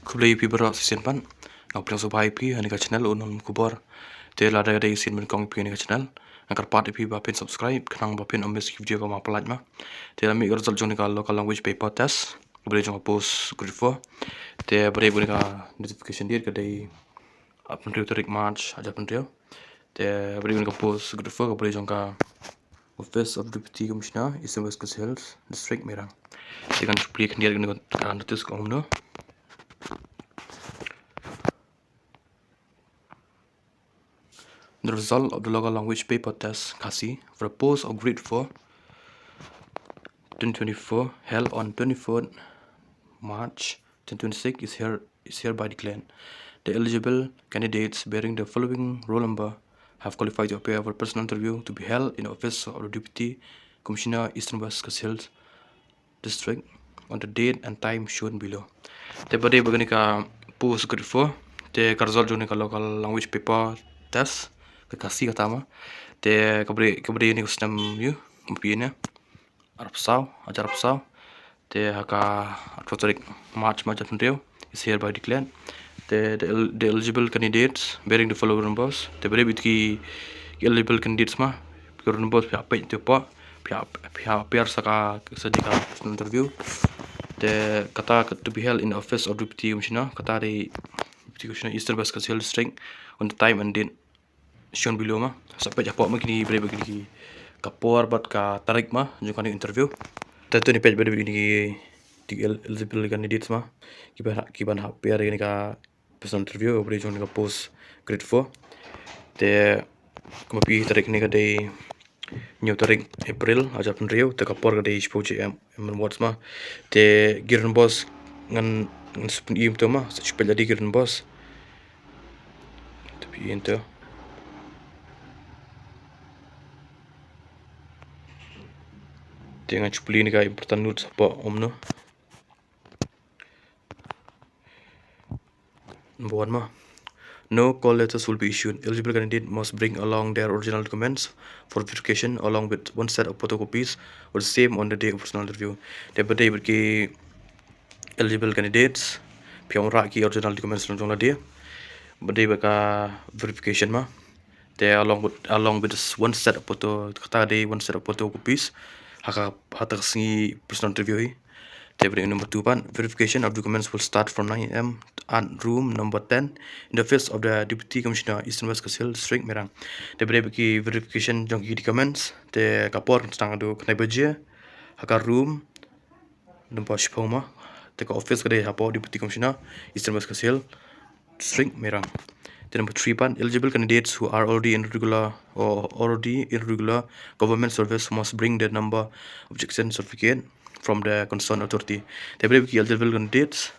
Kublai pi berak season pan. Ngau pilihan sobai pi hani ka channel unon KHUBOR. Te la ada isin men kong pi hani ka channel. Angkar part pi bapin subscribe kenang bapin omis video ka ma pelaj ma. Te la mi result jong ni ka local language paper test. Kublai jong post grade 4. Te beri buni ka notification dia ka dai upon tarik March aja penrio. Te beri buni ka post grade 4 kublai jong ka Office of Deputy Commissioner Eastern West Hills District Mairang. Dengan publik dia dengan notice kau no. The result of the local language paper test khasi for the post of grade 4 2024 held on 24th March 2026 is hereby declared. The eligible candidates bearing the following roll number have qualified to appear for personal interview to be held in the office of the Deputy Commissioner Eastern West Hills District on the date and time shown below. Te pada begini ka post grade 4 te ka result jone ka local language paper test ke khasi kata ma te kabri ni kusnam yu mpinya Arab Saw ajar Arab Saw te haka tarik March penrio is hereby declared. The eligible candidates bearing the following numbers te beri bitki eligible candidates ma pure numbers pihak page tu pa pihak saka sedika interview te kata to be held in the office of Deputy Commissioner kata di Deputy Commissioner Eastern West Hills District on the time and date shown below ma sampai japok begini beri begini kapor bat ka tarik ma jungkan interview tentu ni page beri begini di eligible candidates ma kiban hampir ini ka personal interview beri jung ka post grade 4 te kemapi tarik ni ka day new tarik April aja penrio te kapor ka day project words ma te giran boss ngan sepun im tu ma supaya jadi giran boss tapi ente dengan cupli ni ka important notes apa omno number 1 ma no call letters will be issued. Eligible candidate must bring along their original documents for verification along with one set of photocopies or the same on the day of personal interview. Te bade berki eligible candidates piang rak ki original documents long la dia bade baka verification ma te along with this one set of photo kata day one set of photocopies haka singi personal interview hi. Te bade number 2 pan verification of documents will start from 9 am at room number 10 in the office of the Deputy Commissioner Eastern West Hills District Mairang. Te beri bagi verification jong ki documents te kapor tang adu knai baje haka room number 10 ma te ka office ka de hapo Deputy Commissioner Eastern West Hills District Mairang. Te number 3 pan eligible candidates who are already in regular government service must bring their number objection certificate from the concerned authority. Te beri bagi eligible candidates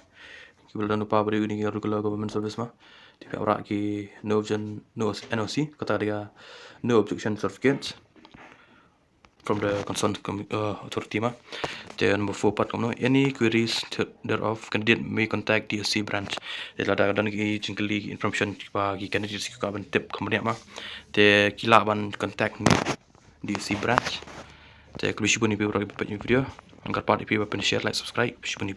kita lupa beri ini regular government service ma tidak orang ki no NOC kata dia no objection certificates from the concerned authority ma. Then number 4 part kamu any queries thereof candidate may contact DSC branch. Jadi ada ki jingkeli information bagi candidate ki ka ban tip kemudian ma te kila ban contact DSC branch te kalau ni video angkat part ipi share like subscribe ni